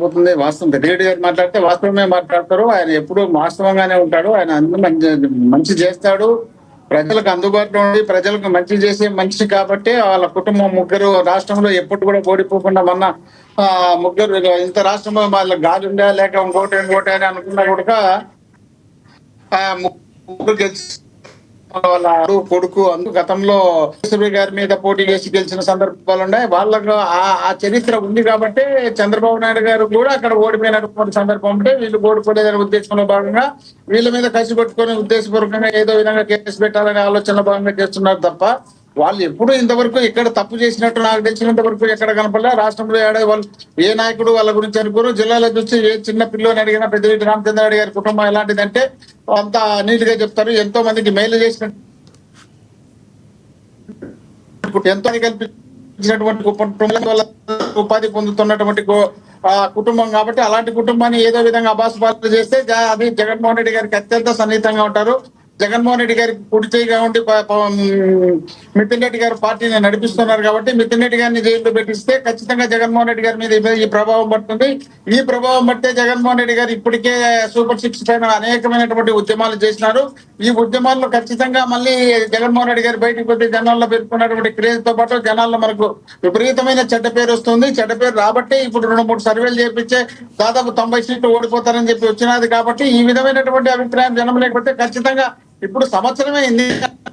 పోతుంది. వాస్తవం పెద్దిరెడ్డి గారు మాట్లాడితే వాస్తవమే మాట్లాడతారు. ఆయన ఎప్పుడు వాస్తవంగానే ఉంటాడు. ఆయన అన్ని మంచి చేస్తాడు. ప్రజలకు అందుబాటులో ఉండి ప్రజలకు మంచి చేసే మనిషి కాబట్టి వాళ్ళ కుటుంబం ముగ్గురు రాష్ట్రంలో ఎప్పుడు కూడా ఓడిపోకుండా మొన్న ముగ్గురు ఇంత రాష్ట్రంలో వాళ్ళ గాలి ఉందా లేక ఇంకోటి అని అనుకున్నా కూడా ముగ్గురు గెలిచి వాళ్ళ కొడుకు గతంలో గారి మీద పోటీ చేసి గెలిచిన సందర్భాలు ఉన్నాయి. వాళ్ళకు ఆ చరిత్ర ఉంది కాబట్టి చంద్రబాబు నాయుడు గారు కూడా అక్కడ ఓడిపోయినటువంటి సందర్భం ఉంటే వీళ్ళు ఓడిపోలేదనే ఉద్దేశంలో భాగంగా వీళ్ళ మీద కసి కొట్టుకుని ఉద్దేశపూర్వకంగా ఏదో విధంగా కేసు పెట్టాలనే ఆలోచనలో భాగంగా చేస్తున్నారు తప్ప వాళ్ళు ఎప్పుడు ఇంతవరకు ఎక్కడ తప్పు చేసినట్టు నాకు తెలిసినంత వరకు ఎక్కడ కనపడలే. రాష్ట్రంలో ఏడాది వాళ్ళు ఏ నాయకుడు వాళ్ళ గురించి అనుకోరు. జిల్లాలో చూసి ఏ చిన్న పిల్లని అడిగినా పెద్దిరెడ్డి రామచంద్రారెడ్డి గారి కుటుంబం ఎలాంటిదంటే అంత నీట్ గా చెప్తారు. ఎంతో మందికి మేలు చేసిన ఎంతో కల్పించినటువంటి కుటుంబం వల్ల ఉపాధి పొందుతున్నటువంటి కుటుంబం కాబట్టి అలాంటి కుటుంబాన్ని ఏదో విధంగా అబాసుపాలు చేస్తే అది జగన్మోహన్ రెడ్డి గారికి అత్యంత సన్నిహితంగా ఉంటారు. జగన్మోహన్ రెడ్డి గారికి కుడి చేయిగా ఉండి మితిన్ రెడ్డి గారు పార్టీని నడిపిస్తున్నారు కాబట్టి మితిన్ రెడ్డి గారిని జైల్లో పెట్టిస్తే ఖచ్చితంగా జగన్మోహన్ రెడ్డి గారి మీద ఈ ప్రభావం పడుతుంది. ఈ ప్రభావం పడితే జగన్మోహన్ రెడ్డి గారు ఇప్పటికే సూపర్ 6 పైన అనేకమైనటువంటి ఉద్యమాలు చేసినారు. ఈ ఉద్యమాల్లో ఖచ్చితంగా మళ్ళీ జగన్మోహన్ రెడ్డి గారు బయటకు పోతే జనాల్లో పెరుగుతున్నటువంటి క్రేజ్ తో పాటు జనాల్లో మనకు విపరీతమైన చెడ్డ పేరు వస్తుంది. చెడ్డ పేరు రాబట్టే ఇప్పుడు 2-3 సర్వేలు చేపించే దాదాపు 90 సీట్లు ఓడిపోతారని చెప్పి వచ్చినది. కాబట్టి ఈ విధమైనటువంటి అభిప్రాయం జనం లేకపోతే ఖచ్చితంగా ఇప్పుడు సంవత్సరమే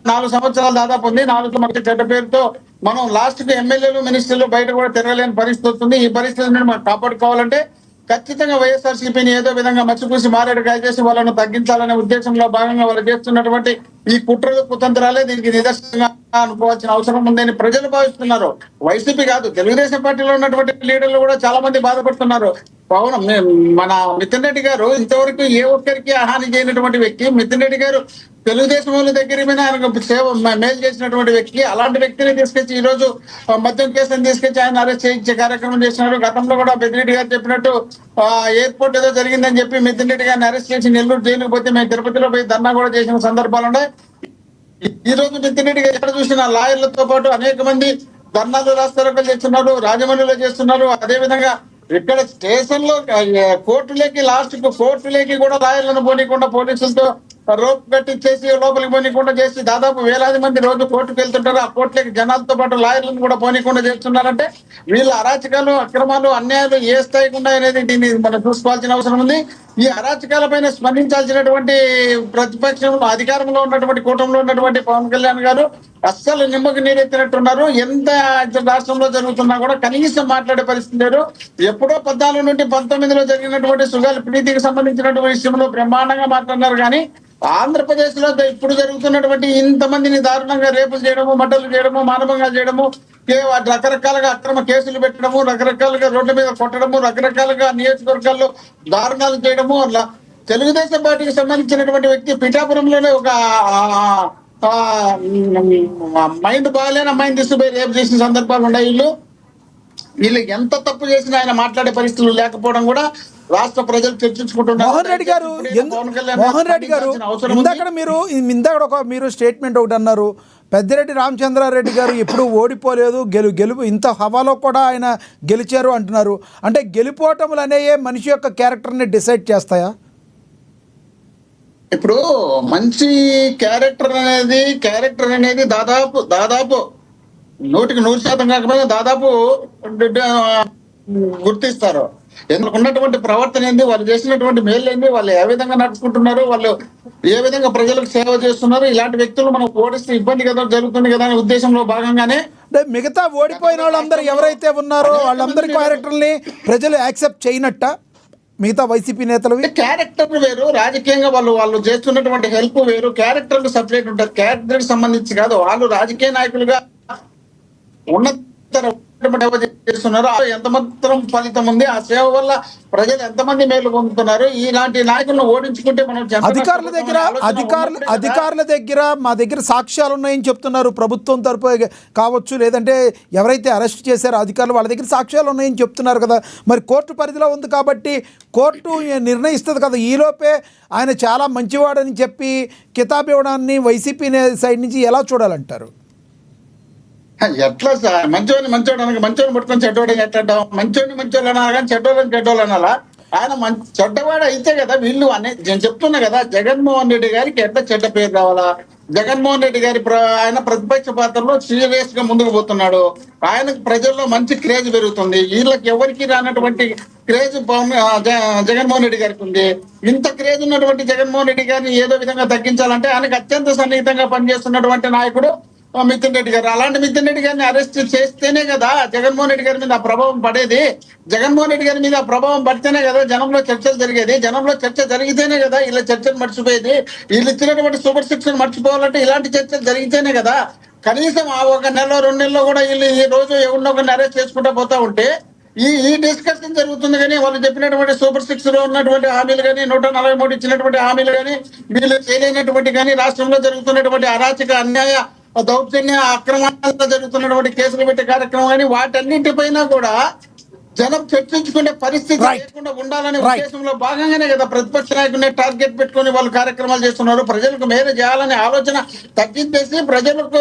4 సంవత్సరాలు దాదాపు ఉంది. 4 మంది చెడ్డ పేరుతో మనం లాస్ట్ కి ఎమ్మెల్యేలు మినిస్టర్లు బయట కూడా తిరగలేని పరిస్థితి వస్తుంది. ఈ పరిస్థితిని మనం కాపాడుకోవాలంటే ఖచ్చితంగా వైఎస్ఆర్సీపీని ఏదో విధంగా మచ్చిపూసి మారేడుకాయ చేసి వాళ్ళను తగ్గించాలనే ఉద్దేశంలో భాగంగా వాళ్ళు చేస్తున్నటువంటి ఈ కుట్రలు కుతంత్రాలే దీనికి నిదర్శనంగా అనుకోవాల్సిన అవసరం ఉందని ప్రజలు భావిస్తున్నారు. వైసీపీ కాదు, తెలుగుదేశం పార్టీలో ఉన్నటువంటి లీడర్లు కూడా చాలా మంది బాధపడుతున్నారు. పవన్ మన మితిన్ రెడ్డి గారు ఇంతవరకు ఏ ఒక్కరికి హాని చేయనటువంటి వ్యక్తి. మితిన్ రెడ్డి గారు తెలుగుదేశం వాళ్ళ దగ్గర మీద ఆయన సేవ మేలు చేసినటువంటి వ్యక్తి. అలాంటి వ్యక్తిని తీసుకొచ్చి ఈ రోజు మద్యం కేసుని తీసుకొచ్చి ఆయన అరెస్ట్ చేయించే కార్యక్రమం చేసినారు. గతంలో కూడా పెద్దిరెడ్డి గారు చెప్పినట్టు ఎయిర్పోర్ట్ ఏదో జరిగిందని చెప్పి మితిన్ రెడ్డి గారిని అరెస్ట్ చేసి నెల్లూరు జైలుకు పోతే మేము తిరుపతిలో పోయి ధర్నా కూడా చేసిన సందర్భాలు ఉన్నాయి. ఈ రోజు మితిన్ రెడ్డి గారు ఎక్కడ చూసిన లాయర్లతో పాటు అనేక మంది ధర్నాలు రాస్తారోకలు చేస్తున్నారు, రాజమండ్రిలో చేస్తున్నారు. అదే విధంగా ఇక్కడ స్టేషన్ లో కోర్టులోకి కోర్టులోకి కూడా లాయర్లను పోనీకుండా పోలీసులతో రోప్ కట్టించేసి లోపలికి పోనీకుండా చేసి దాదాపు వేలాది మంది రోజు కోర్టుకు వెళ్తుంటారు. ఆ కోర్టులకి జనాలతో పాటు లాయర్లను కూడా పోనీకుండా చేస్తున్నారంటే వీళ్ళ అరాచకాలు అక్రమాలు అన్యాయాలు ఏ స్థాయికి ఉన్నాయనేది దీన్ని మనం చూసుకోవాల్సిన అవసరం ఉంది. ఈ అరాచకాలపైన స్పందించాల్సినటువంటి ప్రతిపక్షంలో అధికారంలో ఉన్నటువంటి కూటమిలో ఉన్నటువంటి పవన్ కళ్యాణ్ గారు అస్సలు నిమ్మకు నీరెత్తినట్టున్నారు. ఎంత రాష్ట్రంలో జరుగుతున్నా కూడా కనీసం మాట్లాడే పరిస్థితి లేదు. ఎప్పుడో 14 నుండి 19లో జరిగినటువంటి సుగాలి ప్రీతికి సంబంధించినటువంటి విషయంలో బ్రహ్మాండంగా మాట్లాడినారు. కానీ ఆంధ్రప్రదేశ్ లో ఇప్పుడు జరుగుతున్నటువంటి ఇంతమందిని దారుణంగా రేపులు చేయడము, మడ్డలు చేయడము, మానవంగా చేయడము, రకరకాలుగా అక్రమ కేసులు పెట్టడము, రకరకాలుగా రోడ్ల మీద కొట్టడము, రకరకాలుగా నియోజకవర్గాల్లో దారుణాలు చేయడము. అట్లా తెలుగుదేశం పార్టీకి సంబంధించినటువంటి వ్యక్తి పిఠాపురంలోనే ఒక మైండ్ బాగాలేని అమ్మాయిని తీసుకుపోయి రేపు చేసిన సందర్భాలు ఉన్నాయి. వీళ్ళు ఎంత తప్పు చేసినా ఆయన మాట్లాడే పరిస్థితులు లేకపోవడం కూడా రాష్ట్ర ప్రజలు చర్చించుకుంటున్నారు. మోహన్ రెడ్డి గారు ఇందాక మీరు స్టేట్మెంట్ ఒకటి అన్నారు, పెద్దిరెడ్డి రామచంద్రారెడ్డి గారు ఎప్పుడు ఓడిపోలేదు, గెలుపు ఇంత హవాలో కూడా ఆయన గెలిచారు అంటున్నారు. అంటే గెలిపోవటములు అనేవి మనిషి యొక్క క్యారెక్టర్ని డిసైడ్ చేస్తాయా? ఇప్పుడు మంచి క్యారెక్టర్ అనేది దాదాపు 100% కాకపోయినా దాదాపు గుర్తిస్తారు. ఎందుకు ఉన్నటువంటి ప్రవర్తన ఏంది, వాళ్ళు చేసినటువంటి మేలు ఏంది, వాళ్ళు ఏ విధంగా నడుచుకుంటున్నారు, వాళ్ళు ఏ విధంగా ప్రజలకు సేవ చేస్తున్నారు. ఇలాంటి వ్యక్తులు మనం ఓడిస్తే ఇబ్బంది కదా జరుగుతుంది కదా అనే ఉద్దేశంలో భాగంగానే మిగతా ఓడిపోయిన వాళ్ళందరూ ఎవరైతే ఉన్నారో వాళ్ళందరి క్యారెక్టర్ని ప్రజలు యాక్సెప్ట్ చేయనట్ట. మిగతా వైసీపీ నేతలు క్యారెక్టర్ వేరు, రాజకీయంగా వాళ్ళు చేస్తున్నటువంటి హెల్ప్ వేరు, క్యారెక్టర్ సపరేట్ ఉంటారు. క్యారెక్టర్ సంబంధించి కాదు, వాళ్ళు రాజకీయ నాయకులుగా ఉన్నత చేస్తున్నారు. ఎంత మాత్రం ఫలితం ఉంది, ఆ సేవ వల్ల ప్రజలు ఎంతమంది మేలు పొందుతున్నారు. ఇలాంటి నాయకులను ఓడించుకుంటే మనం అధికారుల దగ్గర మా దగ్గర సాక్ష్యాలు ఉన్నాయని చెప్తున్నారు. ప్రభుత్వం తరపు కావచ్చు, లేదంటే ఎవరైతే అరెస్ట్ చేశారో అధికారులు వాళ్ళ దగ్గర సాక్ష్యాలు ఉన్నాయని చెప్తున్నారు కదా. మరి కోర్టు పరిధిలో ఉంది కాబట్టి కోర్టు నిర్ణయిస్తుంది కదా. ఈలోపే ఆయన చాలా మంచివాడని చెప్పి కితాబ్ ఇవ్వడాన్ని వైసీపీ సైడ్ నుంచి ఎలా చూడాలంటారు? ఎట్లా సార్ మంచోడు అనగా మంచోని పట్టుకొని చెడ్డోడు ఎట్లా మంచోళ్ళు అనాలి కానీ చెడ్డోళ్ళు అనాలా? ఆయన చెడ్డవాడు అయితే కదా వీళ్ళు నేను చెప్తున్నా కదా, జగన్మోహన్ రెడ్డి గారికి ఎట్లా చెడ్డ పేరు రావాలా? జగన్మోహన్ రెడ్డి గారి ఆయన ప్రతిపక్ష పాత్రలో సీరియస్ గా ముందుకు పోతున్నాడు. ఆయనకు ప్రజల్లో మంచి క్రేజ్ పెరుగుతుంది. వీళ్ళకి ఎవరికి రానటువంటి క్రేజ్ జగన్మోహన్ రెడ్డి గారికి ఉంది. ఇంత క్రేజ్ ఉన్నటువంటి జగన్మోహన్ రెడ్డి గారిని ఏదో విధంగా తగ్గించాలంటే ఆయనకు అత్యంత సన్నిహితంగా పనిచేస్తున్నటువంటి నాయకుడు మిథున్ రెడ్డి గారు. అలాంటి మిథున్ రెడ్డి గారిని అరెస్ట్ చేస్తేనే కదా జగన్మోహన్ రెడ్డి గారి మీద ఆ ప్రభావం పడేది. జగన్మోహన్ రెడ్డి గారి మీద ఆ ప్రభావం పడితేనే కదా జనంలో చర్చలు జరిగేది. జనంలో చర్చ జరిగితేనే కదా ఇలా చర్చలు మర్చిపోయేది. వీళ్ళు ఇచ్చినటువంటి సూపర్ సిక్స్ మర్చిపోవాలంటే ఇలాంటి చర్చలు జరిగితేనే కదా. కనీసం ఆ 1 నెల 2 నెలల్లో కూడా వీళ్ళు ఈ రోజు ఎవరినో ఒకరిని అరెస్ట్ చేసుకుంటా పోతా ఉంటే ఈ డిస్కషన్ జరుగుతుంది. కానీ వాళ్ళు చెప్పినటువంటి సూపర్ సిక్స్ లో ఉన్నటువంటి హామీలు కానీ 143 ఇచ్చినటువంటి హామీలు కానీ వీళ్ళు చేయలేనటువంటి కానీ రాష్ట్రంలో జరుగుతున్నటువంటి అరాచక అన్యాయ దౌర్జన్య అక్రమాలతో జరుగుతున్నటువంటి కేసులు పెట్టే కార్యక్రమం కానీ వాటన్నింటిపైన కూడా జనం చర్చించుకునే పరిస్థితి లేకుండా ఉండాలనే ఉద్దేశంలో భాగంగానే కదా ప్రతిపక్ష నాయకుడిని టార్గెట్ పెట్టుకుని వాళ్ళు కార్యక్రమాలు చేస్తున్నారు. ప్రజలకు మేలు చేయాలనే ఆలోచన తగ్గించేసి ప్రజలకు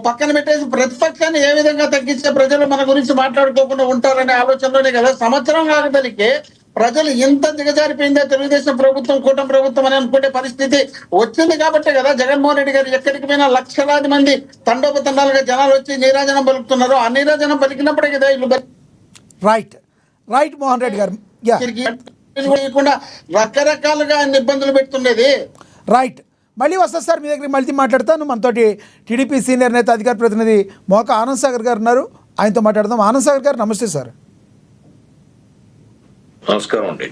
పక్కన పెట్టేసి ప్రతిపక్షాన్ని ఏ విధంగా తగ్గించే ప్రజలు మన గురించి మాట్లాడుకోకుండా ఉంటారనే ఆలోచనలోనే కదా సంవత్సరం కాకదలికి ప్రజలు ఎంత దిగజారిపోయిందో తెలుగుదేశం ప్రభుత్వం కూటమి ప్రభుత్వం అని అనుకునే పరిస్థితి వచ్చింది. కాబట్టి కదా జగన్మోహన్ రెడ్డి గారు ఎక్కడికి పోయినా లక్షలాది మంది తండోపతండాలుగా జనాలు వచ్చి నీరాజనం పలుకుతున్నారు. ఆ నీరాజనం పలికినప్పుడే కదా వీళ్ళు రైట్ మోహన్ రెడ్డి గారు రకరకాలుగా ఇబ్బందులు పెడుతుండేది. రైట్, మళ్ళీ వస్తుంది సార్ మీ దగ్గర మళ్ళీ మాట్లాడతాను. మనతోటి టీడీపీ సీనియర్ నేత అధికార ప్రతినిధి మోక ఆనంద్ సాగర్ గారు ఉన్నారు, ఆయనతో మాట్లాడదాం. ఆనంద్ సాగర్ గారు నమస్తే సార్. నమస్కారం అండి.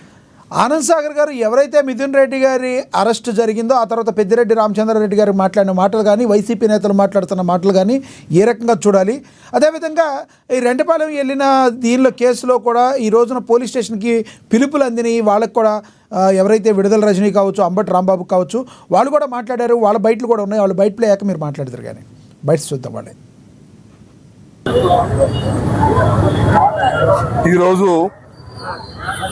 ఆనంద్ సాగర్ గారు, ఎవరైతే మిథున్ రెడ్డి గారి అరెస్ట్ జరిగిందో ఆ తర్వాత పెద్దిరెడ్డి రామచంద్రారెడ్డి గారు మాట్లాడిన మాటలు కానీ వైసీపీ నేతలు మాట్లాడుతున్న మాటలు కానీ ఏ రకంగా చూడాలి? అదేవిధంగా ఈ రెంటపాలెం వెళ్ళిన దీనిలో కేసులో కూడా ఈ రోజున పోలీస్ స్టేషన్కి పిలుపులు అందినాయి. వాళ్ళకు కూడా ఎవరైతే విడుదల రజనీ కావచ్చు, అంబటి రాంబాబు కావచ్చు, వాళ్ళు కూడా మాట్లాడారు. వాళ్ళ బయటలు కూడా ఉన్నాయి. వాళ్ళు బయటలో అయ్యాక మీరు మాట్లాడతారు కానీ బయట చూద్దాం. వాళ్ళే ఈరోజు